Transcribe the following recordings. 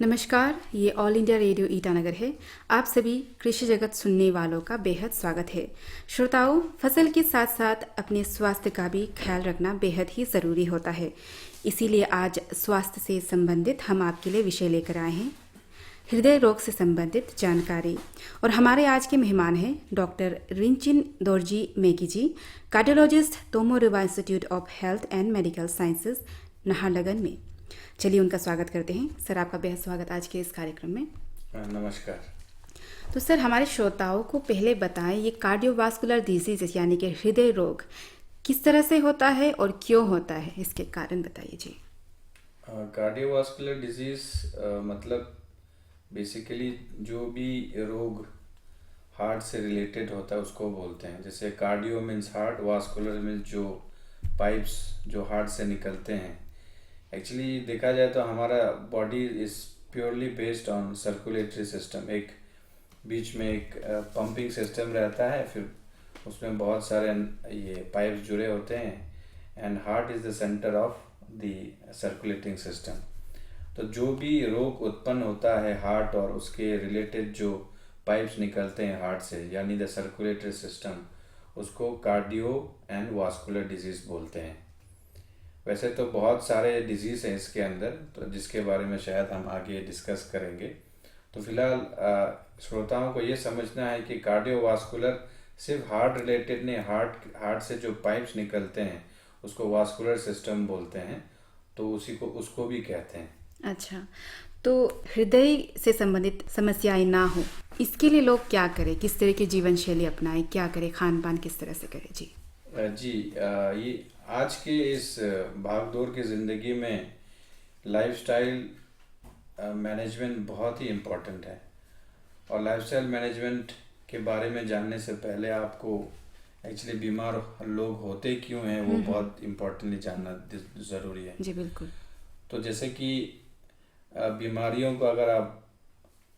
नमस्कार, ये all India radio Itanagar है। आप सभी कृषि जगत सुनने वालों का बेहद स्वागत है। श्रोताओं, फसल के साथ साथ अपने स्वास्थ्य का भी ख्याल रखना बेहद ही ज़रूरी होता है। इसीलिए आज स्वास्थ्य से संबंधित हम आपके लिए विषय लेकर आए हैं, हृदय रोग से संबंधित जानकारी। और हमारे आज के मेहमान हैं doctor Rinchin Dorjee Megi ji, cardiologist, Tomo Riba institute of health and medical sciences, Naharlagun में। चलिए उनका स्वागत करते हैं। सर, आपका बेहद स्वागत आज के इस कार्यक्रम में। नमस्कार। तो सर, हमारे श्रोताओं को पहले बताएं, ये कार्डियोवास्कुलर डिजीज यानी कि हृदय रोग किस तरह से होता है और क्यों होता है, इसके कारण बताइए जी। कार्डियोवास्कुलर डिजीज मतलब बेसिकली जो भी रोग हार्ट से रिलेटेड होता है उसको बोलते हैं। जैसे cardio means heart, vascular means जो पाइप्स जो हार्ट से निकलते हैं। एक्चुअली देखा जाए तो हमारा body is purely based on circulatory system. एक बीच में एक पंपिंग सिस्टम रहता है, फिर उसमें बहुत सारे ये पाइप्स जुड़े होते हैं, and heart is the centre of the circulating system. तो जो भी रोग उत्पन्न होता है हार्ट और उसके रिलेटेड जो पाइप्स निकलते हैं हार्ट से, यानी द सर्कुलेटरी सिस्टम, उसको कार्डियो एंड वास्कुलर डिजीज बोलते हैं। वैसे तो बहुत सारे डिजीज़ हैं इसके अंदर, तो जिसके बारे में शायद हम आगे डिस्कस करेंगे। तो फिलहाल श्रोताओं को ये समझना है कि कार्डियोवास्कुलर सिर्फ हार्ट रिलेटेड नहीं, हार्ट से जो पाइप्स निकलते हैं उसको वास्कुलर सिस्टम बोलते हैं, तो उसको भी कहते हैं। अच्छा, तो हृदय से संबंधित समस्याएं ना हो, इसके लिए लोग क्या करें, किस तरह की जीवन शैली अपनाएं, क्या करें, खान पान किस तरह से करें जी? ये आज के इस भागदौड़ की ज़िंदगी में लाइफस्टाइल मैनेजमेंट बहुत ही इम्पोर्टेंट है। और लाइफस्टाइल मैनेजमेंट के बारे में जानने से पहले आपको एक्चुअली बीमार लोग होते क्यों हैं वो बहुत इम्पोर्टेंटली जानना ज़रूरी है जी बिल्कुल। तो जैसे कि बीमारियों को अगर आप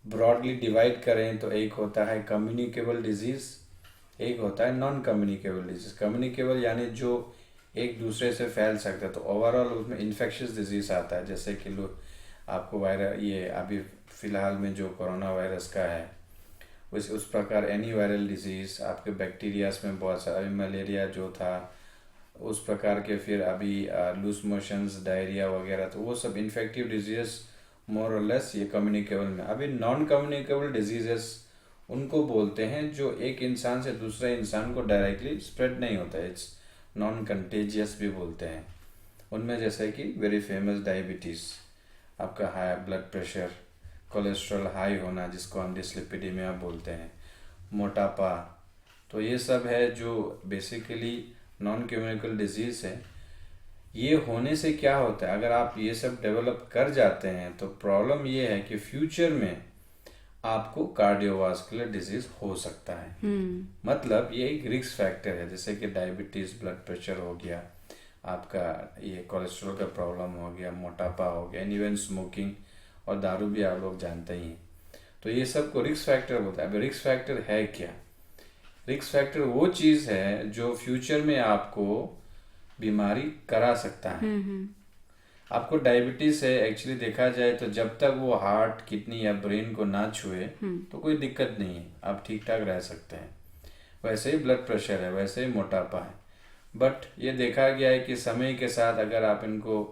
ब्रॉडली डिवाइड करें तो एक होता है कम्युनिकेबल डिजीज़, एक होता है नॉन कम्युनिकेबल डिजीज़। कम्युनिकेबल यानी जो एक दूसरे से फैल सकता है, तो ओवरऑल उसमें इन्फेक्शियस डिजीज़ आता है। जैसे कि आपको वायरस, ये अभी फ़िलहाल में जो कोरोना वायरस का है उस प्रकार एनी वायरल डिजीज़, आपके बैक्टीरियाज में बहुत सारा, अभी मलेरिया जो था उस प्रकार के, फिर अभी लूज मोशंस, डायरिया वगैरह, तो वो सब इन्फेक्टिव डिजीज़ मोर और लेस ये कम्युनिकेबल में। अभी नॉन कम्युनिकेबल डिजीज़ेस उनको बोलते हैं जो एक इंसान से दूसरे इंसान को डायरेक्टली स्प्रेड नहीं होता है, इट्स नॉन कंटेजियस भी बोलते हैं। उनमें जैसे कि वेरी फेमस डायबिटीज़, आपका high blood pressure, cholesterol high होना जिसको हम डिस्लिपिडीमिया बोलते हैं, मोटापा, तो ये सब है जो बेसिकली नॉन कम्युनिकेबल डिजीज़ है। ये होने से क्या होता है, अगर आप ये सब डेवलप कर जाते हैं तो प्रॉब्लम ये है कि फ्यूचर में आपको कार्डियोवास्कुलर डिजीज हो सकता है। मतलब ये एक रिस्क फैक्टर है, जैसे कि डायबिटीज़, ब्लड प्रेशर हो गया, आपका ये कोलेस्ट्रॉल का प्रॉब्लम हो गया, मोटापा हो गया, इवन स्मोकिंग और दारू भी आप लोग जानते ही हैं। तो ये सब को रिस्क फैक्टर बोलता है। अब रिस्क फैक्टर है क्या? रिस्क फैक्टर वो चीज़ है जो फ्यूचर में आपको बीमारी करा सकता है। आपको डायबिटीज़ है, एक्चुअली देखा जाए तो जब तक वो हार्ट, किडनी या ब्रेन को ना छुए तो कोई दिक्कत नहीं है, आप ठीक ठाक रह सकते हैं। वैसे ही ब्लड प्रेशर है, वैसे ही मोटापा है। बट ये देखा गया है कि समय के साथ अगर आप इनको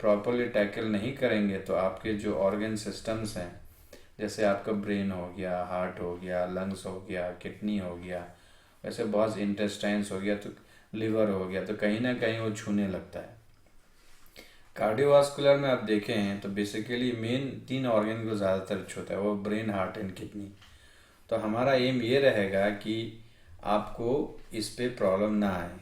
प्रॉपरली टैकल नहीं करेंगे तो आपके जो ऑर्गन सिस्टम्स हैं, जैसे आपका ब्रेन हो गया, हार्ट हो गया, लंग्स हो गया, किडनी हो गया, वैसे बहुत इंटेस्टाइन्स हो गया, तो लिवर हो गया, तो कहीं ना कहीं वो छूने लगता है। कार्डियोवास्कुलर में आप देखें हैं तो बेसिकली मेन 3 ऑर्गन को ज़्यादातर छूता है, वो ब्रेन, हार्ट एंड किडनी। तो हमारा एम ये रहेगा कि आपको इस पे प्रॉब्लम ना आए,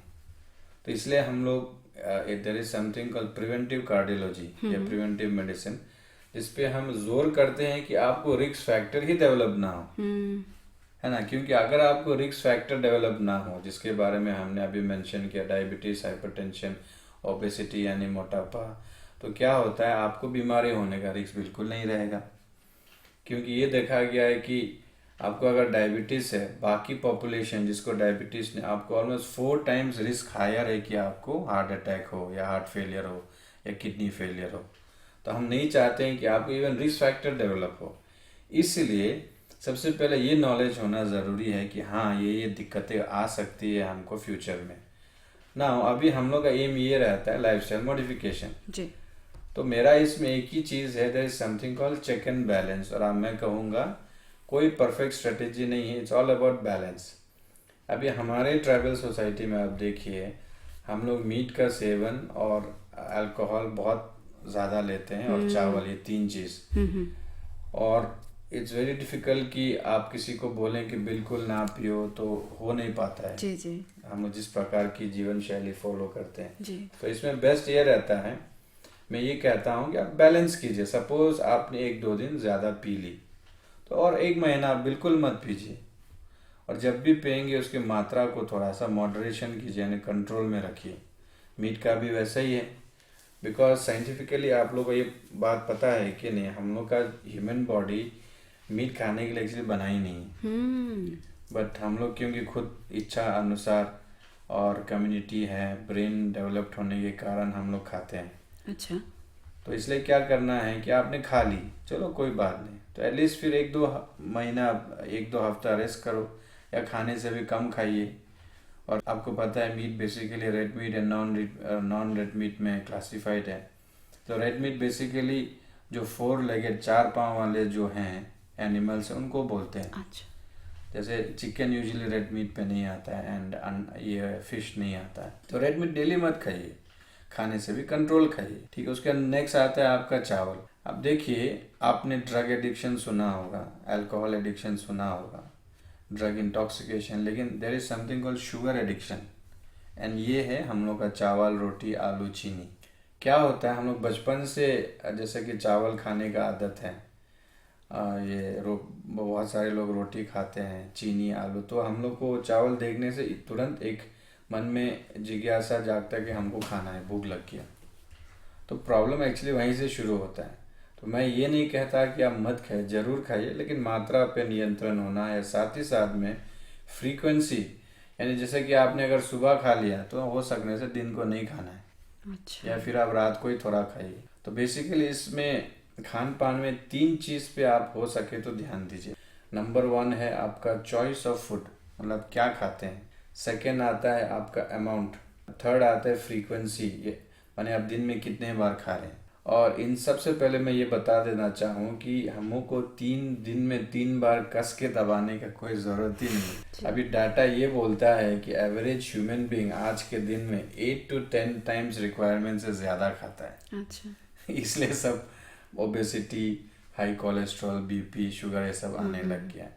तो इसलिए हम लोग there is something called preventive cardiology या प्रिवेंटिव मेडिसिन, जिस पे हम जोर करते हैं कि आपको रिस्क फैक्टर ही डेवलप ना हो, है ना। क्योंकि अगर आपको रिस्क फैक्टर डेवलप ना हो, जिसके बारे में हमने अभी मेंशन किया, डायबिटीज़, हाइपरटेंशन, ओबेसिटी यानी मोटापा, तो क्या होता है, आपको बीमारी होने का रिस्क बिल्कुल नहीं रहेगा। क्योंकि ये देखा गया है कि आपको अगर डायबिटीज़ है, बाकी पॉपुलेशन जिसको डायबिटीज़ ने, आपको ऑलमोस्ट 4 टाइम्स रिस्क हायर है कि आपको हार्ट अटैक हो या हार्ट फेलियर हो या किडनी फेलियर हो। तो हम नहीं चाहते हैं कि आपको इवन रिस्क फैक्टर डेवलप हो। इसलिए सबसे पहले ये नॉलेज होना ज़रूरी है कि हाँ ये दिक्कतें आ सकती है हमको फ्यूचर में ना। अभी हम लोग का एम ये रहता है लाइफस्टाइल मॉडिफिकेशन जी। तो मेरा इसमें एक ही चीज़ है, there is something called check and balance. और अब मैं कहूँगा कोई परफेक्ट स्ट्रेटेजी नहीं है, इट्स ऑल अबाउट बैलेंस। अभी हमारे ट्राइबल सोसाइटी में आप देखिए हम लोग मीट का सेवन और अल्कोहल बहुत ज़्यादा लेते हैं और चावल, ये तीन चीज़। और इट्स वेरी डिफिकल्ट कि आप किसी को बोलें कि बिल्कुल ना पियो, तो हो नहीं पाता है। जी जी हम जिस प्रकार की जीवन शैली फॉलो करते हैं जी। तो इसमें बेस्ट ये रहता है, मैं ये कहता हूँ कि आप बैलेंस कीजिए। सपोज आपने 1-2 दिन ज़्यादा पी ली तो और 1 महीना आप बिल्कुल मत पीजिए, और जब भी पिएंगे उसकी मात्रा को थोड़ा सा मॉडरेशन कीजिए, यानी कंट्रोल में रखिए। मीट का भी वैसा ही है, बिकॉज साइंटिफिकली आप लोग को ये बात पता है कि नहीं, हम लोग का ह्यूमन बॉडी मीट खाने के लिए एक्चुअली बना ही नहीं है। बट हम लोग क्योंकि खुद इच्छा अनुसार और कम्युनिटी है, ब्रेन डेवलप्ड होने के कारण हम लोग खाते हैं। अच्छा। तो इसलिए क्या करना है कि आपने खा ली, चलो कोई बात नहीं, तो एटलीस्ट फिर 1-2 महीना 1-2 हफ्ता रेस्ट करो, या खाने से भी कम खाइए। और आपको पता है meat basically red meat and non red meat में क्लासिफाइड है। तो रेड मीट बेसिकली जो 4 लेगेड 4 पाँव वाले जो हैं एनिमल्स उनको बोलते हैं। अच्छा। जैसे चिकन यूजुअली रेड मीट पे नहीं आता है एंड ये फिश नहीं आता है। तो रेड मीट डेली मत खाइए, खाने से भी कंट्रोल खाइए, ठीक है। उसके नेक्स्ट आता है आपका चावल। अब देखिए आपने ड्रग एडिक्शन सुना होगा, अल्कोहल एडिक्शन सुना होगा, ड्रग इंटॉक्सिकेशन, लेकिन there is something called sugar addiction, and ये है हम लोग का चावल, रोटी, आलू, चीनी। क्या होता है हम लोग बचपन से जैसे कि चावल खाने का आदत है, बहुत सारे लोग रोटी खाते हैं, चीनी, आलू, तो हम लोग को चावल देखने से तुरंत एक मन में जिज्ञासा जागता है कि हमको खाना है, भूख लग गया। तो प्रॉब्लम एक्चुअली वहीं से शुरू होता है। तो मैं ये नहीं कहता कि आप मत खाइए, ज़रूर खाइए, लेकिन मात्रा पे नियंत्रण होना है। साथ ही साथ में फ्रीक्वेंसी, यानी जैसे कि आपने अगर सुबह खा लिया तो हो सकने से दिन को नहीं खाना है। अच्छा। या फिर आप रात को ही थोड़ा खाइए। तो बेसिकली इसमें खान पान में 3 चीज़ पे आप हो सके तो ध्यान दीजिए। नंबर 1 है आपका चॉइस ऑफ फूड, मतलब क्या खाते हैं। सेकेंड आता है आपका अमाउंट। थर्ड आता है फ्रीक्वेंसी, ये माने आप दिन में कितने बार खा रहे हैं। और इन सबसे पहले मैं ये बता देना चाहूँ कि हमको 3 दिन में 3 बार कस के दबाने का कोई ज़रूरत ही नहीं। अभी डाटा ये बोलता है कि एवरेज ह्यूमन बीइंग आज के दिन में 8 to 10 टाइम्स रिक्वायरमेंट से ज़्यादा खाता है। अच्छा। इसलिए सब obesity, high cholesterol, BP, sugar ये सब आने लग गया है।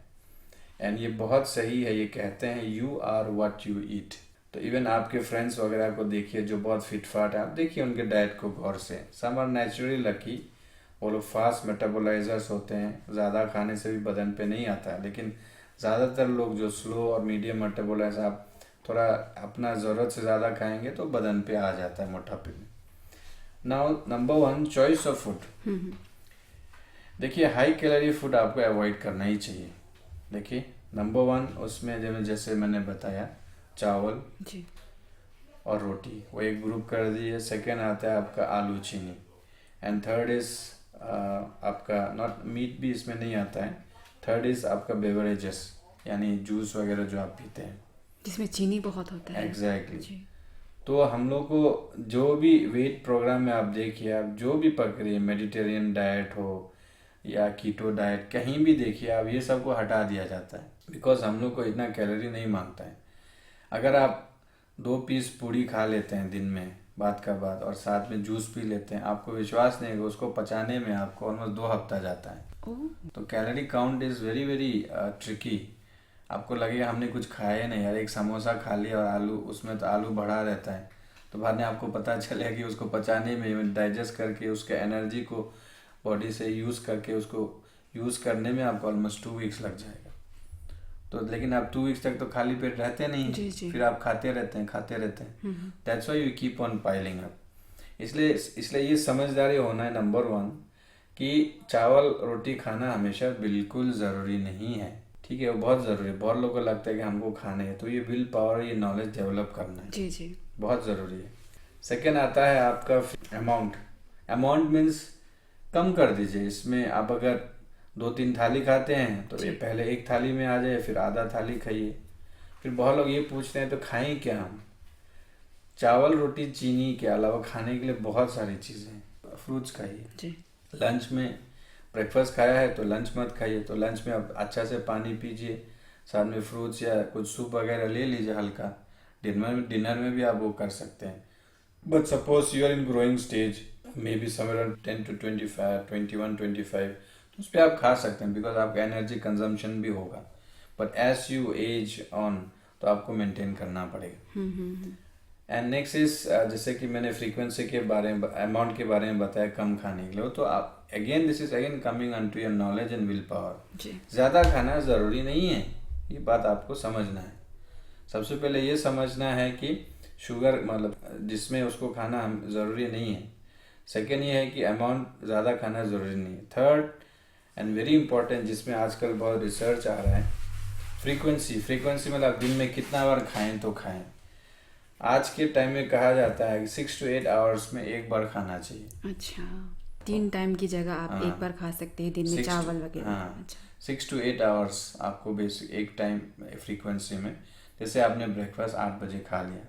एंड ये बहुत सही है, ये कहते हैं you are what you eat. तो इवन आपके फ्रेंड्स वगैरह को देखिए जो बहुत फिट फाट है, आप देखिए उनके डाइट को गौर से। सम आर नेचुरली लकी, वो लोग फास्ट मेटाबोलाइजर्स होते हैं, ज़्यादा खाने से भी बदन पे नहीं आता है। लेकिन ज़्यादातर लोग जो स्लो और मीडियम मेटाबोलाइज, आप थोड़ा अपना ज़रूरत से ज़्यादा खाएंगे तो बदन पे आ जाता है मोटापे में। Now number 1 choice of food. देखिए हाई कैलोरी फूड आपको अवॉइड करना ही चाहिए। देखिए नंबर 1 उसमें जैसे मैंने बताया चावल जी। और रोटी, वो एक ग्रुप कर दिए। सेकेंड आता है आपका आलू, चीनी, एंड थर्ड इज आपका नॉट मीट भी इसमें नहीं आता है। थर्ड इज आपका बेवरेजेस, यानी जूस वगैरह जो आप पीते हैं, जिसमें चीनी बहुत होता है। एग्जैक्टली जी। तो हम लोग को जो भी वेट प्रोग्राम में आप देखिए, आप जो भी पकड़िए, मेडिटेरियन डाइट हो या कीटो डाइट, कहीं भी देखिए आप, ये सब को हटा दिया जाता है, बिकॉज हम लोग को इतना कैलोरी नहीं मांगता है। अगर आप 2 पीस पूड़ी खा लेते हैं दिन में बाद का बाद और साथ में जूस पी लेते हैं, आपको विश्वास नहीं होगा, उसको पचाने में आपको ऑलमोस्ट 2 हफ्ता जाता है। तो calorie count is very very tricky. आपको लगेगा हमने कुछ खाया नहीं यार, एक समोसा खा लिया और आलू, उसमें तो आलू बढ़ा रहता है, तो बाद में आपको पता चलेगा कि उसको पचाने में, डाइजेस्ट करके उसके एनर्जी को बॉडी से यूज़ करके उसको यूज़ करने में आपको ऑलमोस्ट 2 वीक्स लग जाएगा। तो लेकिन आप 2 वीक्स तक तो खाली पेट रहते नहीं, जी। फिर आप खाते रहते हैं। That's why you keep on piling up. इसलिए ये समझदारी होना है नंबर 1 कि चावल रोटी खाना हमेशा बिल्कुल ज़रूरी नहीं है, ठीक है। वो बहुत ज़रूरी है, बहुत लोगों को लगता है कि हमको खाने है, तो ये विल पावर, ये नॉलेज डेवलप करना है, जी। बहुत ज़रूरी है। सेकेंड आता है आपका अमाउंट। अमाउंट मीन्स कम कर दीजिए। इसमें आप अगर 2-3 थाली खाते हैं तो ये पहले एक थाली में आ जाए, फिर आधा थाली खाइए। फिर बहुत लोग ये पूछते हैं तो खाएं क्या हम? चावल रोटी चीनी के अलावा खाने के लिए बहुत सारी चीज़ें हैं। फ्रूट्स खाइए। लंच में ब्रेकफास्ट खाया है तो लंच मत खाइए, तो लंच में आप अच्छा से पानी पीजिए, साथ में फ्रूट्स या कुछ सूप वगैरह ले लीजिए हल्का। डिनर में भी आप वो कर सकते हैं। But suppose you are in growing stage, may be somewhere 10 to 25, 21-25, तो उस पर आप खा सकते हैं, बिकॉज आपका एनर्जी कंजम्पशन भी होगा। But as you age on तो आपको मेंटेन करना पड़ेगा। एंड नेक्स्ट इज, जैसे कि मैंने फ्रीक्वेंसी के बारे में, अमाउंट के बारे में बताया कम खाने के लिए, तो आप again this is again coming on to your knowledge and will power. ज़्यादा खाना ज़रूरी नहीं है, ये बात आपको समझना है। सबसे पहले ये समझना है कि शुगर मतलब जिसमें उसको खाना ज़रूरी नहीं है। सेकेंड ये है कि अमाउंट ज़्यादा खाना ज़रूरी नहीं है। थर्ड एंड वेरी इंपॉर्टेंट, जिसमें आजकल बहुत रिसर्च आ रहा है, फ्रीक्वेंसी मतलब दिन में कितना बार खाएं तो खाएं। आज के टाइम में कहा जाता है कि 6 to 8 आवर्स में एक बार खाना चाहिए। अच्छा, 3 टाइम की जगह आप एक बार खा सकते हैं दिन में, चावल वगैरह। अच्छा, 6 to 8 आवर्स आपको बेसिक एक टाइम फ्रीक्वेंसी में। जैसे आपने ब्रेकफास्ट 8 बजे खा लिया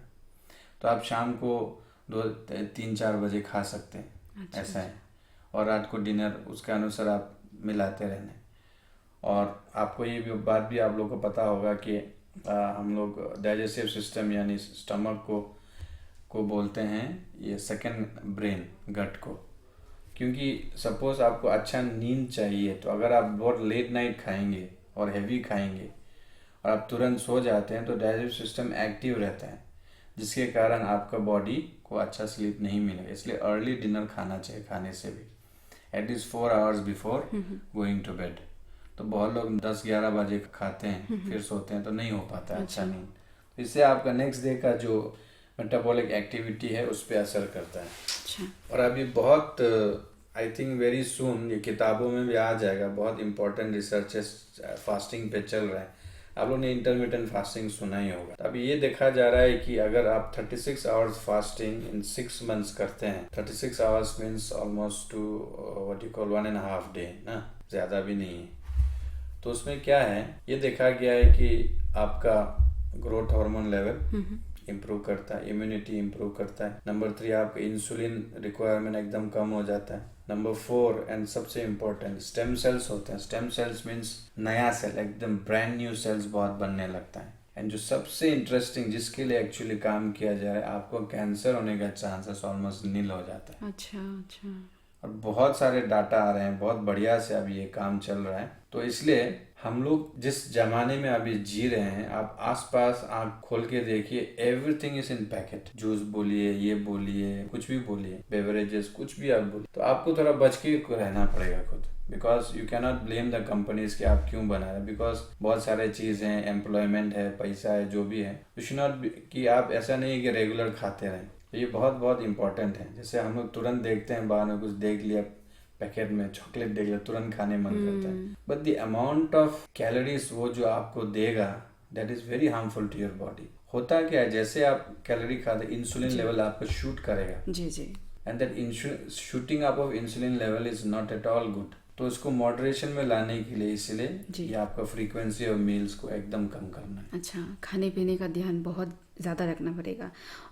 तो आप शाम को 2-3-4 बजे खा सकते हैं। ऐसा है। और रात को डिनर उसके अनुसार आप मिलाते रहने। और आपको ये भी बात भी आप लोग को पता होगा कि हम लोग डाइजेस्टिव सिस्टम यानी स्टमक को बोलते हैं ये सेकंड ब्रेन, गट को। क्योंकि सपोज आपको अच्छा नींद चाहिए, तो अगर आप बहुत लेट नाइट खाएंगे और हैवी खाएंगे और आप तुरंत सो जाते हैं तो डाइजेस्टिव सिस्टम एक्टिव रहता है, जिसके कारण आपका बॉडी को अच्छा स्लीप नहीं मिलेगा। इसलिए अर्ली डिनर खाना चाहिए, खाने से भी at least 4 hours before going to bed. तो बहुत लोग 10-11 बजे खाते हैं फिर सोते हैं, तो नहीं हो पाता अच्छा नींद। तो इससे आपका नेक्स्ट डे का जो मेटाबॉलिक एक्टिविटी है उस पर असर करता है। अच्छा। और अभी बहुत आई थिंक वेरी सून ये किताबों में भी आ जाएगा, बहुत इंपॉर्टेंट रिसर्चेस फास्टिंग पे चल रहा है। आप लोगों ने इंटरमिटेंट फास्टिंग सुना ही होगा। तो अभी ये देखा जा रहा है कि अगर आप 36 आवर्स फास्टिंग इन 6 मंथ्स करते हैं, 36 hours means almost two what you call 1.5 day ना, ज़्यादा भी नहीं है। तो उसमें क्या है, ये देखा गया है कि आपका ग्रोथ हार्मोन लेवल इम्प्रूव करता है, इम्यूनिटी इम्प्रूव करता है। नंबर 3, आपका इंसुलिन रिक्वायरमेंट एकदम कम हो जाता है। नंबर 4 एंड सबसे इम्पोर्टेंट, स्टेम सेल्स होते हैं। स्टेम सेल्स मीन्स नया सेल, एकदम ब्रांड न्यू सेल्स बहुत बनने लगता है। एंड जो सबसे इंटरेस्टिंग जिसके लिए एक्चुअली काम किया जाए, आपको कैंसर होने का चांसेस ऑलमोस्ट नील हो जाता है। अच्छा। और बहुत सारे डाटा आ रहे हैं, बहुत बढ़िया से अभी ये काम चल रहा है। तो इसलिए हम लोग जिस जमाने में अभी जी रहे हैं, आप आसपास आंख खोल के देखिए, everything is in packet. Juice बोलिए, ये बोलिए, कुछ भी बोलिए, बेवरेजेस कुछ भी आप बोलिए, तो आपको थोड़ा बच के रहना पड़ेगा खुद। Because you cannot blame the companies कि आप क्यों बना रहे हैं, बिकॉज बहुत सारे चीज हैं, एम्प्लॉयमेंट है, पैसा है, जो भी है। यू शुड नॉट कि आप ऐसा नहीं कि रेगुलर खाते रहें। ये बहुत बहुत इंपॉर्टेंट है। जैसे हम लोग तुरंत देखते हैं, बाहर में कुछ देख लिया, पैकेट में चॉकलेट देख लिया, तुरंत खाने मन करता है। But the amount of calories वो जो आपको देगा, that is very harmful to your body. होता क्या है, जैसे आप कैलोरी खाते, इंसुलिन लेवल आपको शूट करेगा। And that shooting up of insulin level is not at all good. तो इसको मॉडरेशन में लाने के लिए इसलिए ये आपका फ्रीक्वेंसी ऑफ मील्स को एकदम कम करना है। अच्छा, खाने पीने का ध्यान बहुत ज़्यादा रखना पड़ेगा।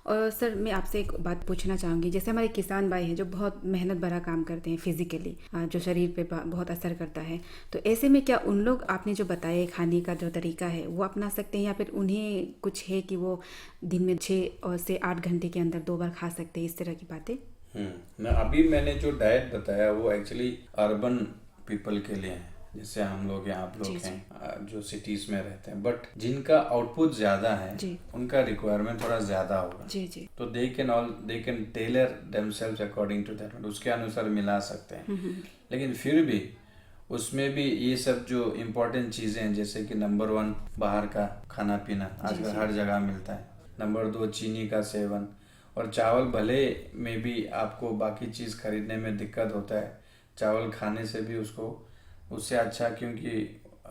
और सर, मैं आपसे एक बात पूछना चाहूँगी। जैसे हमारे किसान भाई हैं जो बहुत मेहनत भरा काम करते हैं फिजिकली, जो शरीर पे बहुत असर करता है, तो ऐसे में क्या उन लोग आपने जो बताए खाने का जो तरीका है वो अपना सकते हैं, या फिर उन्हें कुछ है कि वो दिन में 6 से 8 घंटे के अंदर 2 बार खा सकते हैं, इस तरह की बातें? अभी मैंने जो डाइट बताया वो एक्चुअली अर्बन पीपल के लिए है, जैसे हम लोग या आप लोग हैं जो सिटीज में रहते हैं। बट जिनका आउटपुट ज्यादा है, उनका रिक्वायरमेंट थोड़ा ज्यादा होगा। तो they can tailor themselves according to that, उसके अनुसार मिला सकते हैं। लेकिन फिर भी उसमें भी ये सब जो इम्पोर्टेंट चीजें हैं, जैसे कि नंबर 1 बाहर का खाना पीना आजकल हर जगह मिलता है। नंबर 2 चीनी का सेवन, और चावल भले में भी आपको बाकी चीज़ खरीदने में दिक्कत होता है, चावल खाने से भी उससे अच्छा, क्योंकि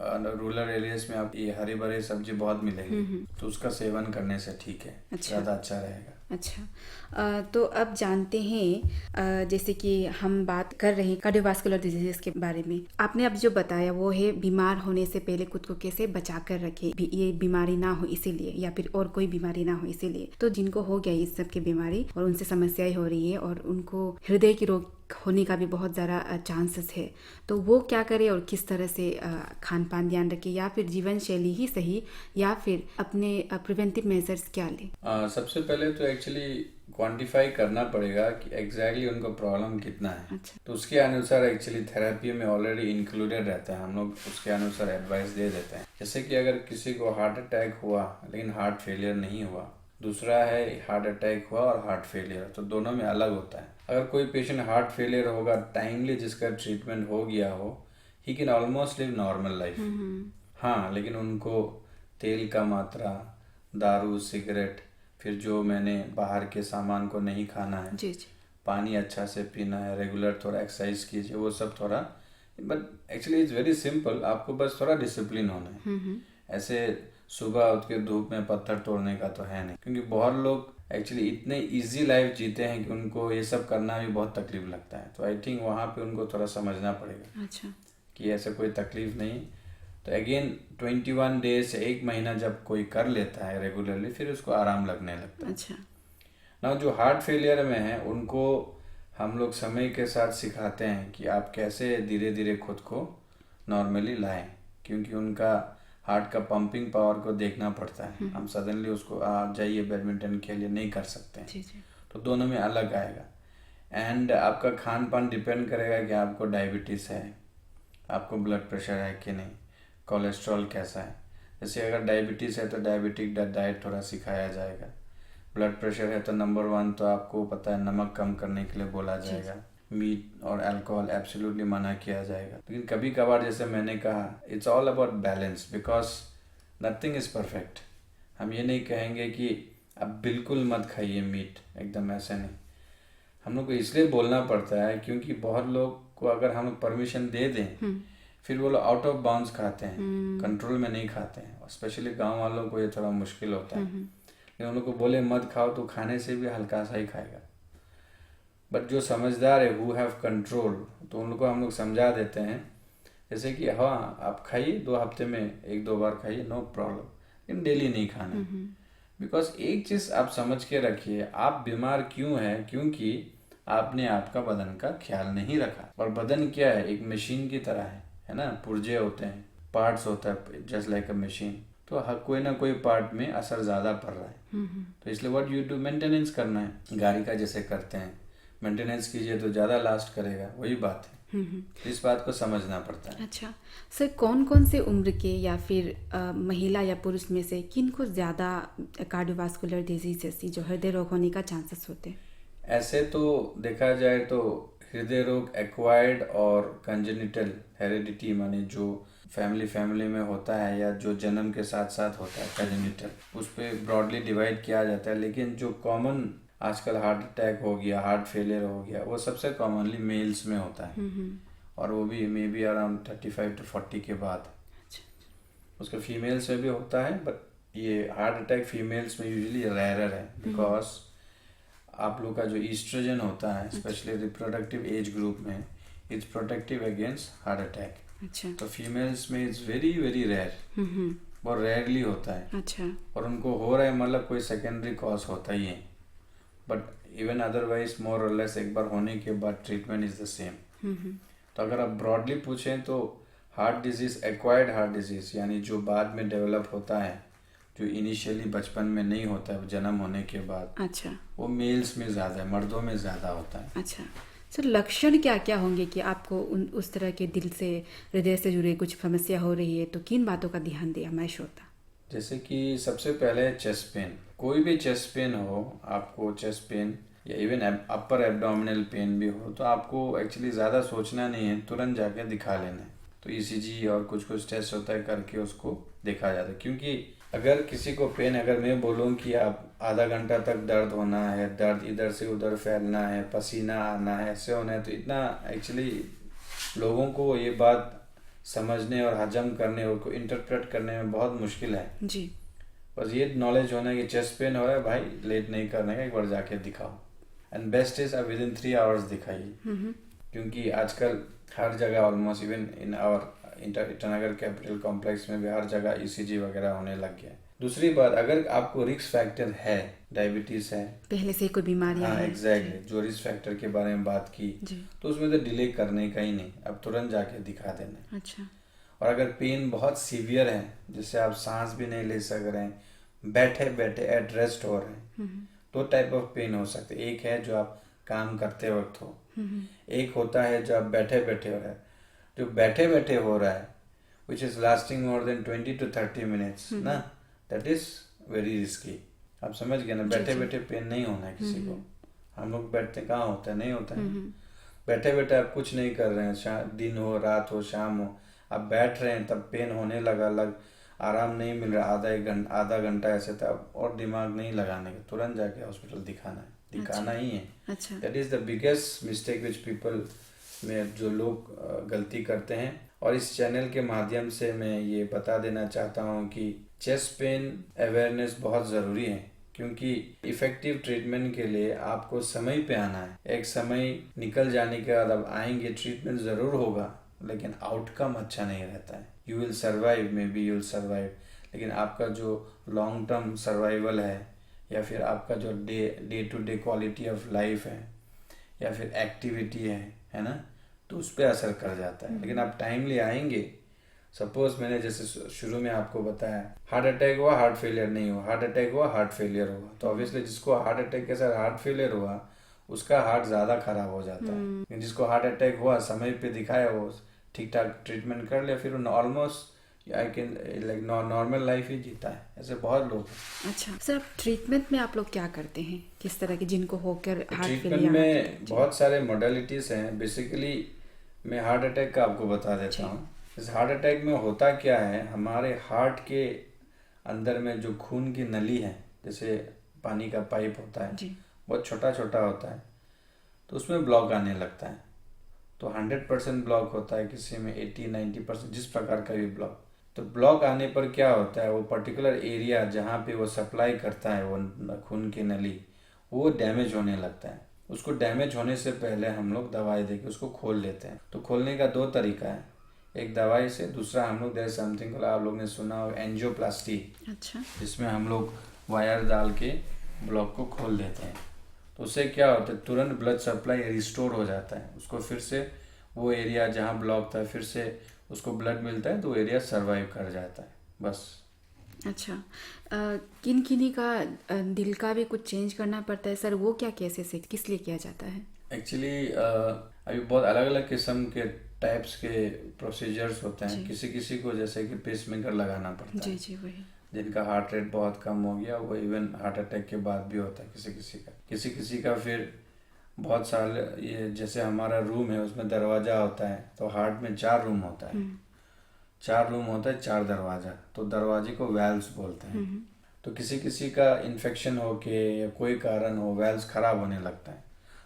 रूरल एरियाज में आप ये हरी भरी सब्जी बहुत मिलेगी, तो उसका सेवन करने से ठीक है, ज़्यादा अच्छा रहेगा। अच्छा, तो अब जानते हैं जैसे कि हम बात कर रहे हैं कार्डियोवास्कुलर डिजीजेस के बारे में। आपने अब जो बताया वो है बीमार होने से पहले खुद को कैसे बचा कर रखे, ये बीमारी ना हो इसीलिए, या फिर और कोई बीमारी ना हो इसीलिए। तो जिनको हो गया इस सब की बीमारी और उनसे समस्याएं हो रही है और उनको हृदय की रोग होने का भी बहुत ज़्यादा चांसेस है, तो वो क्या करे और किस तरह से खान पान ध्यान रखे, या फिर जीवन शैली ही सही, या फिर अपने प्रिवेंटिव मेजर्स क्या ले? सबसे पहले तो एक्चुअली क्वांटिफाई करना पड़ेगा कि एग्जैक्टली उनको प्रॉब्लम कितना है। अच्छा। तो उसके अनुसार एक्चुअली थेरेपी में ऑलरेडी इंक्लूडेड रहता है, हम लोग उसके अनुसार एडवाइस दे देते हैं। जैसे कि अगर किसी को हार्ट अटैक हुआ लेकिन हार्ट फेलियर नहीं हुआ, दूसरा है हार्ट अटैक हुआ और हार्ट फेलियर, तो दोनों में अलग होता है। अगर कोई पेशेंट हार्ट फेलियर होगा टाइमली, जिसका ट्रीटमेंट हो गया हो, he can almost live normal life. हाँ, लेकिन उनको तेल का मात्रा, दारू, सिगरेट, फिर जो मैंने बाहर के सामान को नहीं खाना है, जी जी। पानी अच्छा से पीना है, रेगुलर थोड़ा एक्सरसाइज कीजिए, वो सब थोड़ा, but actually it's very simple, आपको बस थोड़ा डिसिप्लिन होना है। ऐसे सुबह उठ के धूप में पत्थर तोड़ने का तो है नहीं, क्योंकि बहुत लोग एक्चुअली इतने इजी लाइफ जीते हैं कि उनको ये सब करना भी बहुत तकलीफ लगता है। तो आई थिंक वहाँ पे उनको थोड़ा समझना पड़ेगा। अच्छा। कि ऐसा कोई तकलीफ नहीं। तो अगेन 21 डेज, 1 महीना जब कोई कर लेता है रेगुलरली, फिर उसको आराम लगने लगता है। अच्छा। ना जो हार्ट फेलियर में है उनको हम लोग समय के साथ सिखाते हैं कि आप कैसे धीरे धीरे खुद को नॉर्मली लाएं, क्योंकि उनका हार्ट का पंपिंग पावर को देखना पड़ता है। हम सडनली उसको आप जाइए बैडमिंटन खेलिए नहीं कर सकते हैं। जी जी। तो दोनों में अलग आएगा। एंड आपका खान पान डिपेंड करेगा कि आपको डायबिटीज़ है, आपको ब्लड प्रेशर है कि नहीं, कोलेस्ट्रॉल कैसा है। जैसे अगर डायबिटीज़ है तो डायबिटिक डाइट थोड़ा सिखाया जाएगा। ब्लड प्रेशर है तो नंबर 1 तो आपको पता है नमक कम करने के लिए बोला जाएगा। मीट और अल्कोहल एब्सोल्युटली मना किया जाएगा। लेकिन कभी कभार जैसे मैंने कहा, it's all about balance, because nothing is perfect. हम ये नहीं कहेंगे कि अब बिल्कुल मत खाइए मीट, एकदम ऐसे नहीं। हम लोग को इसलिए बोलना पड़ता है क्योंकि बहुत लोग को अगर हम परमिशन दे दें, फिर वो लोग आउट ऑफ बाउंड्स खाते हैं, कंट्रोल में नहीं खाते हैं। स्पेशली गांव वालों को ये थोड़ा मुश्किल होता है। लेकिन उन लोग को बोले मत खाओ तो खाने से भी हल्का सा ही खाएगा। बट जो समझदार है, हु हैव कंट्रोल, तो उन लोग को हम लोग समझा देते हैं, जैसे कि हाँ आप खाइए 2 हफ्ते में 1-2 बार खाइए, नो प्रॉब्लम, लेकिन डेली नहीं खाना। बिकॉज एक चीज़ आप समझ के रखिए, आप बीमार क्यों हैं? क्योंकि आपने आपका बदन का ख्याल नहीं रखा। और बदन क्या है? एक मशीन की तरह है ना। पुर्जे होते हैं, पार्ट्स होता है, जस्ट लाइक अ मशीन। तो कोई ना कोई पार्ट में असर ज़्यादा पड़ रहा है। तो इसलिए व्हाट यू डू, मेंटेनेंस करना है। गाड़ी का जैसे करते हैं, मेंटेनेंस कीजिए तो ज़्यादा लास्ट करेगा, वही बात है। इस बात को समझना पड़ता है। अच्छा सर, कौन कौन से उम्र के या फिर महिला या पुरुष में से किन को ज़्यादा कार्डियोवास्कुलर डिजीज जैसी जो हृदय रोग होने का चांसेस होते हैं? ऐसे तो देखा जाए तो हृदय रोग एक्वायर्ड और कंजेनिटल हेरिडिटी, माने जो फैमिली में होता है या जो जन्म के साथ साथ होता है, कंजेनिटल, उस पर ब्रॉडली डिवाइड किया जाता है। लेकिन जो कॉमन आजकल हार्ट अटैक हो गया, हार्ट फेलियर हो गया, वो सबसे कॉमनली मेल्स में होता है। और वो भी मे बी अराउंड 35 to 40 के बाद। उसका फीमेल्स में भी होता है, बट ये हार्ट अटैक फीमेल्स में यूजुअली रेयरर है, बिकॉज आप लोग का जो ईस्ट्रोजन होता है स्पेशली रिप्रोडक्टिव एज ग्रुप में, it's protective against heart attack. अच्छा। तो फीमेल्स में इट्स वेरी वेरी रेयर, बहुत रेयरली होता है। अच्छा। और उनको हो रहा है मतलब कोई सेकेंडरी कॉज होता ही है, बट इवन अदरवाइज मोर और लेस एक बार होने के बाद ट्रीटमेंट इज द सेम। तो अगर आप ब्रॉडली पूछें तो heart disease, acquired heart disease, यानी जो बाद में डेवलप होता है, जो इनिशियली बचपन में नहीं होता है, जन्म होने के बाद, अच्छा, वो मेल्स में ज़्यादा है, मर्दों में ज़्यादा होता है। अच्छा सर, लक्षण क्या क्या होंगे कि आपको उस तरह के दिल से, हृदय से जुड़े कुछ समस्या हो रही है, तो किन बातों का ध्यान दे हमारे श्रोता? जैसे कि सबसे पहले चेस्ट पेन, कोई भी चेस्ट पेन हो, आपको चेस्ट पेन या इवन अपर एब्डोमिनल पेन भी हो, तो आपको एक्चुअली ज़्यादा सोचना नहीं है, तुरंत जाके दिखा लेना है। तो ईसीजी और कुछ टेस्ट होता है, करके उसको देखा जाता है। क्योंकि अगर किसी को पेन, अगर मैं बोलूँ कि आप आधा घंटा तक दर्द होना है, दर्द इधर से उधर फैलना है, पसीना आना है, ऐसे होना है, तो इतना एक्चुअली लोगों को ये बात समझने और हजम करने और को इंटरप्रेट करने में बहुत मुश्किल है। जी। बस ये नॉलेज होना है कि चेस्ट पेन हो रहा है भाई, लेट नहीं करने का, एक बार जाके दिखाओ। And best is within 3 hours दिखाइए, क्योंकि आजकल हर जगह almost even in our Itanagar capital complex में भी हर जगह ईसीजी वगैरह होने लग गया है। दूसरी बात, अगर आपको रिस्क फैक्टर है, डायबिटीज है, पहले से कोई बीमारी हाँ है, एग्जैक्टली, जो रिस्क फैक्टर के बारे में बात की, तो उसमें तो डिले करने का ही नहीं, अब तुरंत जाके दिखा देना। अच्छा। और अगर पेन बहुत सीवियर है, जिससे आप सांस भी नहीं ले सक रहे हैं, बैठे बैठे एट रेस्ट हो रहे हैं, दो टाइप ऑफ पेन हो सकते हैं। एक है जो आप काम करते वक्त हो, एक होता है जो आप बैठे बैठे हो रहा है। जो बैठे बैठे हो रहा है which is lasting more than 20 to 30 minutes ना, दैट इज वेरी रिस्की। आप समझ गए ना, बैठे बैठे पेन नहीं होना है किसी को। हम लोग बैठते कहाँ होता है, नहीं होता है। बैठे बैठे आप कुछ नहीं कर रहे हैं, दिन हो, रात हो, शाम हो, आप बैठ रहे हैं, तब पेन होने लगा, आराम नहीं मिल रहा, आधा घंटा ऐसे था, और दिमाग नहीं लगाने का, तुरंत जाके हॉस्पिटल दिखाना ही है। अच्छा। That is the biggest mistake which people में जो लोग गलती करते हैं। और इस चैनल के माध्यम से मैं ये बता देना चाहता हूँ कि चेस्ट पेन अवेयरनेस बहुत ज़रूरी है, क्योंकि इफेक्टिव ट्रीटमेंट के लिए आपको समय पे आना है। एक समय निकल जाने के बाद अब आएंगे, ट्रीटमेंट ज़रूर होगा, लेकिन आउटकम अच्छा नहीं रहता है। You will survive, may be you will survive, लेकिन आपका जो लॉन्ग टर्म सर्वाइवल है, या फिर आपका जो day to day quality of life है, या फिर एक्टिविटी है ना, तो उस पर असर कर जाता है। लेकिन आप टाइमली आएंगे। सपोज मैंने जैसे शुरू में आपको बताया, हार्ट अटैक हुआ, हार्ट फेलियर नहीं हुआ, हार्ट अटैक हुआ, हार्ट फेलियर हुआ, तो ऑब्वियसली जिसको हार्ट अटैक के साथ हार्ट फेलियर हुआ, उसका हार्ट ज़्यादा खराब हो जाता है। लेकिन जिसको हार्ट अटैक हुआ, समय पे दिखाया, वो ठीक ठाक ट्रीटमेंट कर लिया, फिर almost I can like normal life ही जीता है। ऐसे बहुत लोग हैं। अच्छा सर, अब ट्रीटमेंट में आप लोग क्या करते हैं, किस तरह के, जिनको होकर हार्ट ट्रीटमेंट में बहुत सारे मॉडलिटीज हैं। बेसिकली मैं हार्ट अटैक का आपको बता देता हूँ। इस हार्ट अटैक में होता क्या है, हमारे हार्ट के अंदर में जो खून की नली है, जैसे पानी का पाइप होता है, बहुत छोटा छोटा होता है, तो उसमें ब्लॉक आने लगता है। तो 100% ब्लॉक होता है, किसी में 80-90%, जिस प्रकार का भी ब्लॉक। तो ब्लॉक आने पर क्या होता है, वो पर्टिकुलर एरिया जहाँ पे वो सप्लाई करता है वो खून की नली, वो डैमेज होने लगता है। उसको डैमेज होने से पहले हम लोग दवाई देके उसको खोल लेते हैं। तो खोलने का 2 तरीका है, एक दवाई से, दूसरा हम लोग देयर समथिंग आप लोग ने सुना हो एंजियोप्लास्टी। अच्छा। जिसमें हम लोग वायर डाल के ब्लॉक को खोल देते हैं। तो उससे क्या होता है, तुरंत ब्लड सप्लाई रिस्टोर हो जाता है, उसको फिर से वो एरिया जहाँ ब्लॉक था फिर से उसको ब्लड मिलता है, तो वो एरिया सर्वाइव कर जाता है, बस। अच्छा, किन किन्हीं का दिल का भी कुछ चेंज करना पड़ता है सर, वो क्या केसेस है, किस लिए किया जाता है? एक्चुअली अभी बहुत अलग अलग किस्म के टाइप्स के प्रोसीजर्स होते हैं। किसी को जैसे कि पेसमेकर लगाना पड़ता है, जी वही, जिनका हार्ट रेट बहुत कम हो गया, वो इवन हार्ट अटैक के बाद भी होता है किसी का फिर बहुत साल, ये जैसे हमारा रूम है उसमें दरवाज़ा होता है, तो हार्ट में 4 रूम होता है, 4 रूम होता है, 4 दरवाज़ा, तो दरवाजे को वेल्व्स बोलते हैं। तो किसी का इन्फेक्शन हो के या कोई कारण हो, वेल्व्स खराब होने लगता है,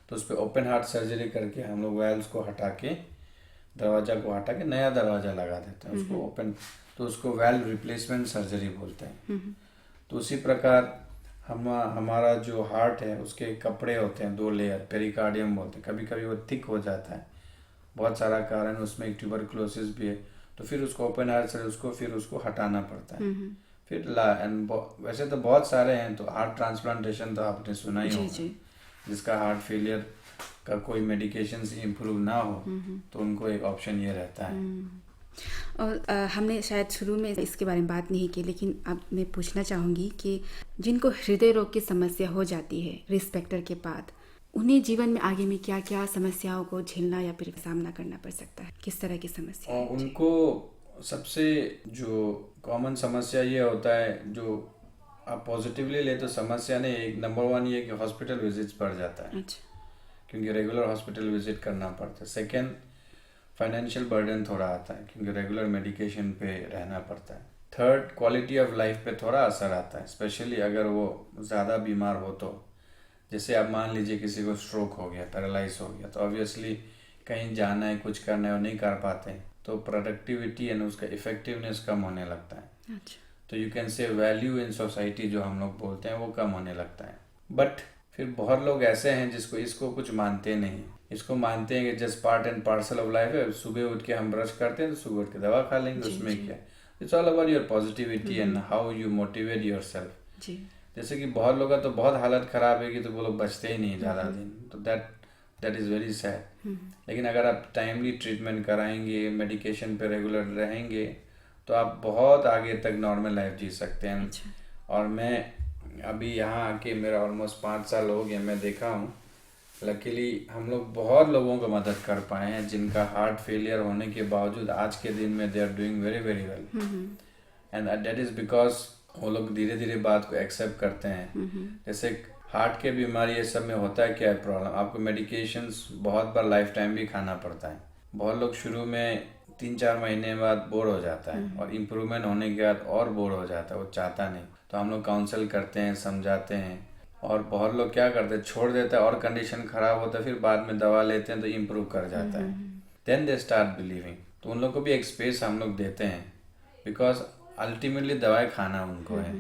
तो उस पर ओपन हार्ट सर्जरी करके हम लोग वेल्व्स को हटा के, दरवाज़ा को हटा के नया दरवाज़ा लगा देते हैं, उसको ओपन, तो उसको वेल्व रिप्लेसमेंट सर्जरी बोलते हैं। तो उसी प्रकार हमारा जो हार्ट है उसके कपड़े होते हैं 2 लेयर, पेरिकार्डियम बोलते हैं। कभी कभी वो थिक हो जाता है, बहुत सारा कारण, उसमें एक ट्यूबरक्लोसिस भी है, तो फिर उसको ओपन हार्ट से फिर उसको हटाना पड़ता है। फिर वैसे तो बहुत सारे हैं, तो हार्ट ट्रांसप्लांटेशन तो आपने सुना ही होगा, जिसका हार्ट फेलियर का कोई मेडिकेशन से इम्प्रूव ना हो, तो उनको एक ऑप्शन ये रहता है। और हमने शायद शुरू में इसके बारे में बात नहीं की, लेकिन अब मैं पूछना चाहूँगी कि जिनको हृदय रोग की समस्या हो जाती है रिस्क फैक्टर के बाद, उन्हें जीवन में आगे में क्या क्या समस्याओं को झेलना या फिर सामना करना पड़ सकता है, किस तरह की समस्या? उनको सबसे जो कॉमन समस्या ये होता है, जो आप पॉजिटिवली ले तो समस्या नहीं, एक नंबर 1 ये कि हॉस्पिटल विजिट्स बढ़ जाता है। अच्छा। क्योंकि रेगुलर हॉस्पिटल विजिट करना पड़ता है। सेकेंड, फाइनेंशियल बर्डन थोड़ा आता है, क्योंकि रेगुलर मेडिकेशन पे रहना पड़ता है। थर्ड, क्वालिटी ऑफ लाइफ पे थोड़ा असर आता है, स्पेशली अगर वो ज़्यादा बीमार हो तो। जैसे आप मान लीजिए किसी को स्ट्रोक हो गया, पैरालाइज हो गया, तो ऑब्वियसली कहीं जाना है, कुछ करना है, वो नहीं कर पाते हैं, तो प्रोडक्टिविटी एंड उसका इफेक्टिवनेस कम होने लगता है। अच्छा। तो you can say value in society जो हम लोग बोलते हैं वो कम होने लगता है। बट फिर बहुत लोग ऐसे हैं जिसको इसको कुछ मानते नहीं, इसको मानते हैं कि just part and parcel of life है। सुबह उठ के हम ब्रश करते हैं तो सुबह उठ के दवा खा लेंगे, उसमें क्या है। It's all about your positivity and how you motivate yourself. जी। जैसे कि बहुत लोगों का तो बहुत हालत खराब है कि तो वो लोग बचते ही नहीं ज़्यादा दिन, तो दैट इज़ वेरी सैड। लेकिन अगर आप टाइमली ट्रीटमेंट कराएंगे, मेडिकेशन पे रेगुलर रहेंगे, तो आप बहुत आगे तक नॉर्मल लाइफ जी सकते हैं। अच्छा। और मैं अभी यहाँ आके मेरा ऑलमोस्ट 5 साल हो गया, मैं देखा हूँ लकीली हम लोग बहुत लोगों को मदद कर पाए हैं जिनका हार्ट फेलियर होने के बावजूद आज के दिन में they are doing very very well. And that is because वो लोग धीरे धीरे बात को एक्सेप्ट करते हैं। जैसे हार्ट के बीमारी ये सब में होता है क्या है प्रॉब्लम, आपको मेडिकेशंस बहुत बार लाइफ टाइम भी खाना पड़ता है। बहुत लोग शुरू में 3-4 महीने बाद बोर हो जाता है और इम्प्रूवमेंट होने के बाद और बोर हो जाता है, वो चाहता नहीं। तो हम लोग काउंसल करते हैं, समझाते हैं। और बहुत लोग क्या करते हैं, छोड़ देता है और कंडीशन खराब होता है, फिर बाद में दवा लेते हैं तो इम्प्रूव कर जाता है। Then they start believing. तो उन लोग को भी एक स्पेस हम लोग देते हैं, बिकॉज अल्टीमेटली दवाई खाना उनको है,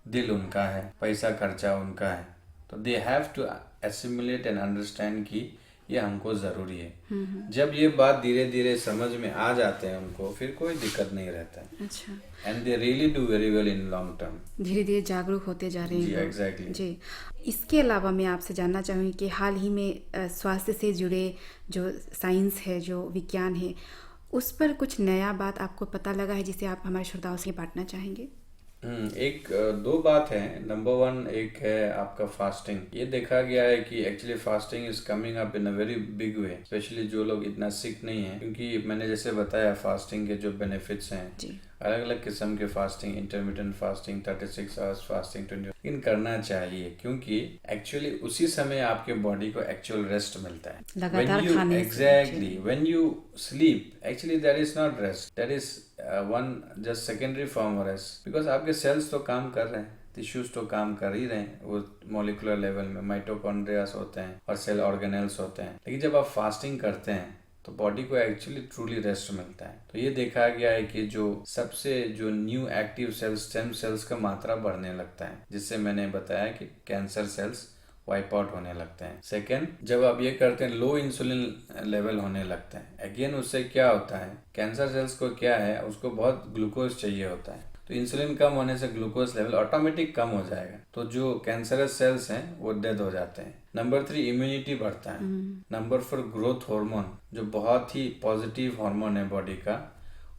दिल उनका है, पैसा खर्चा उनका है। तो they have to assimilate and understand कि ये हमको ज़रूरी है। जब ये बात धीरे धीरे समझ में आ जाते हैं उनको, फिर कोई दिक्कत नहीं रहता है। अच्छा। And they really do very well in long term. धीरे धीरे जागरूक होते जा रहे हैं। जी, एग्जैक्टली। जी। इसके अलावा मैं आपसे जानना चाहूँगी कि हाल ही में स्वास्थ्य से जुड़े जो साइंस है, जो विज्ञान है, उस पर कुछ नया बात आपको पता लगा है जिसे आप हमारे श्रोताओं से बांटना चाहेंगे? एक 2 बात है। नंबर 1 एक है आपका फास्टिंग। ये देखा गया है कि actually fasting is coming up in a very big way, specially जो लोग इतना सिक नहीं है। क्योंकि मैंने जैसे बताया फास्टिंग के जो बेनिफिट्स हैं, अलग अलग किस्म के fasting, intermittent fasting, 36 hours fasting, 20 इन करना चाहिए। क्योंकि एक्चुअली उसी समय आपके बॉडी को एक्चुअल रेस्ट मिलता है। लगातार खाने से। Exactly, when you sleep actually that is not rest, that is one just secondary form of rest. Because आपके सेल्स तो काम कर रहे हैं, टिश्यूज तो काम कर ही रहे हैं, वो मॉलिक्यूलर लेवल में माइटोकॉन्ड्रियास होते हैं और सेल ऑर्गेनेल्स होते हैं। लेकिन जब आप फास्टिंग करते हैं तो बॉडी को एक्चुअली ट्रूली रेस्ट मिलता है। तो ये देखा गया है कि जो new active cells, stem cells का मात्रा बढ़ने लगता है, जिससे मैंने बताया कि कैंसर सेल्स वाइप आउट होने लगते हैं। सेकेंड, जब आप ये करते हैं लो इंसुलिन लेवल होने लगता है। अगेन उससे क्या होता है, कैंसर सेल्स को क्या है, उसको बहुत ग्लूकोज चाहिए होता है। तो इंसुलिन कम होने से ग्लूकोज लेवल ऑटोमेटिक कम हो जाएगा, तो जो कैंसरस सेल्स हैं वो डेड हो जाते हैं। नंबर 3, इम्यूनिटी बढ़ता है। नंबर 4, ग्रोथ हार्मोन, जो बहुत ही पॉजिटिव हार्मोन है बॉडी का,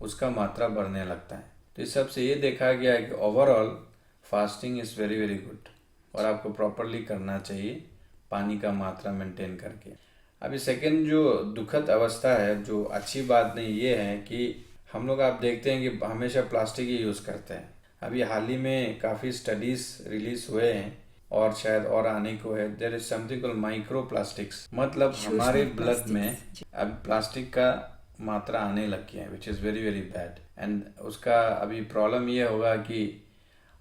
उसका मात्रा बढ़ने लगता है। तो इस सब से ये देखा गया है कि overall fasting is very very good और आपको प्रॉपरली करना चाहिए, पानी का मात्रा मेंटेन करके। अभी सेकेंड जो दुखद अवस्था है, जो अच्छी बात नहीं, ये है कि हम लोग आप देखते हैं कि हमेशा प्लास्टिक ही यूज़ करते हैं। अभी हाल ही में काफ़ी स्टडीज रिलीज हुए हैं और शायद और आने को है। There is something called micro plastics, मतलब हमारे ब्लड में अब प्लास्टिक का मात्रा आने लग गया है, which is very very bad. And उसका अभी प्रॉब्लम ये होगा कि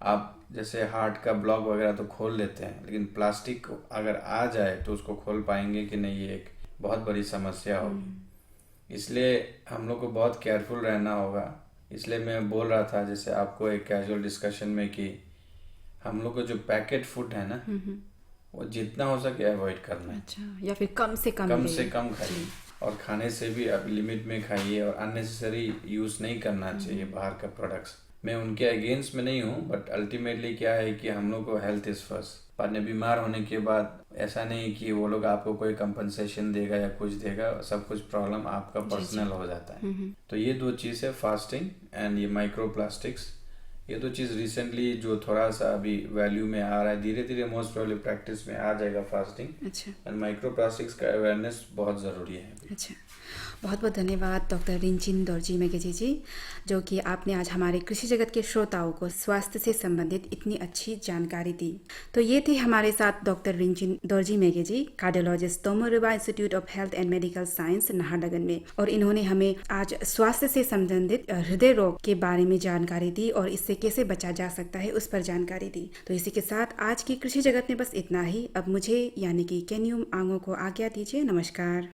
आप जैसे हार्ट का ब्लॉक वगैरह तो खोल लेते हैं, लेकिन प्लास्टिक अगर आ जाए तो उसको खोल पाएंगे कि नहीं, ये एक बहुत बड़ी समस्या होगी। इसलिए हम लोग को बहुत केयरफुल रहना होगा। इसलिए मैं बोल रहा था जैसे आपको एक कैजुअल डिस्कशन में कि हम लोग को जो पैकेट फुड है ना, वो जितना हो सके अवॉइड करना है। अच्छा, या फिर कम से कम खाइए और खाने से भी अब लिमिट में खाइए और अननेसेसरी यूज़ नहीं करना चाहिए बाहर का प्रोडक्ट्स। मैं उनके अगेंस्ट में नहीं हूँ, बट अल्टीमेटली क्या है कि हम लोग को हेल्थ इज फर्स्ट। बाद में बीमार होने के बाद ऐसा नहीं कि वो लोग आपको कोई कंपनसेशन देगा या कुछ देगा, सब कुछ प्रॉब्लम आपका पर्सनल हो जाता है। तो ये 2 चीज़ है, फास्टिंग एंड ये माइक्रो प्लास्टिक्स। ये 2 चीज़ रिसेंटली जो थोड़ा सा अभी वैल्यू में आ रहा है, धीरे धीरे मोस्ट प्रोबेबली प्रैक्टिस में आ जाएगा फास्टिंग। अच्छा। एंड माइक्रो प्लास्टिक्स का अवेयरनेस बहुत ज़रूरी है। अच्छा, बहुत बहुत धन्यवाद डॉक्टर रिंचिन दोरजी मेघेजी जी, जो कि आपने आज हमारे कृषि जगत के श्रोताओं को स्वास्थ्य से संबंधित इतनी अच्छी जानकारी दी। तो ये थे हमारे साथ doctor Rinchin Dorjee Megheji, cardiologist, Tomo Riba institute of health and medical science, Naharlagun में, और इन्होंने हमें आज स्वास्थ्य से संबंधित हृदय रोग के बारे में जानकारी दी और इससे कैसे बचा जा सकता है उस पर जानकारी दी। तो इसी के साथ आज की कृषि जगत में बस इतना ही। अब मुझे यानी कि केन्यूम आंगो को आज्ञा दीजिए। नमस्कार।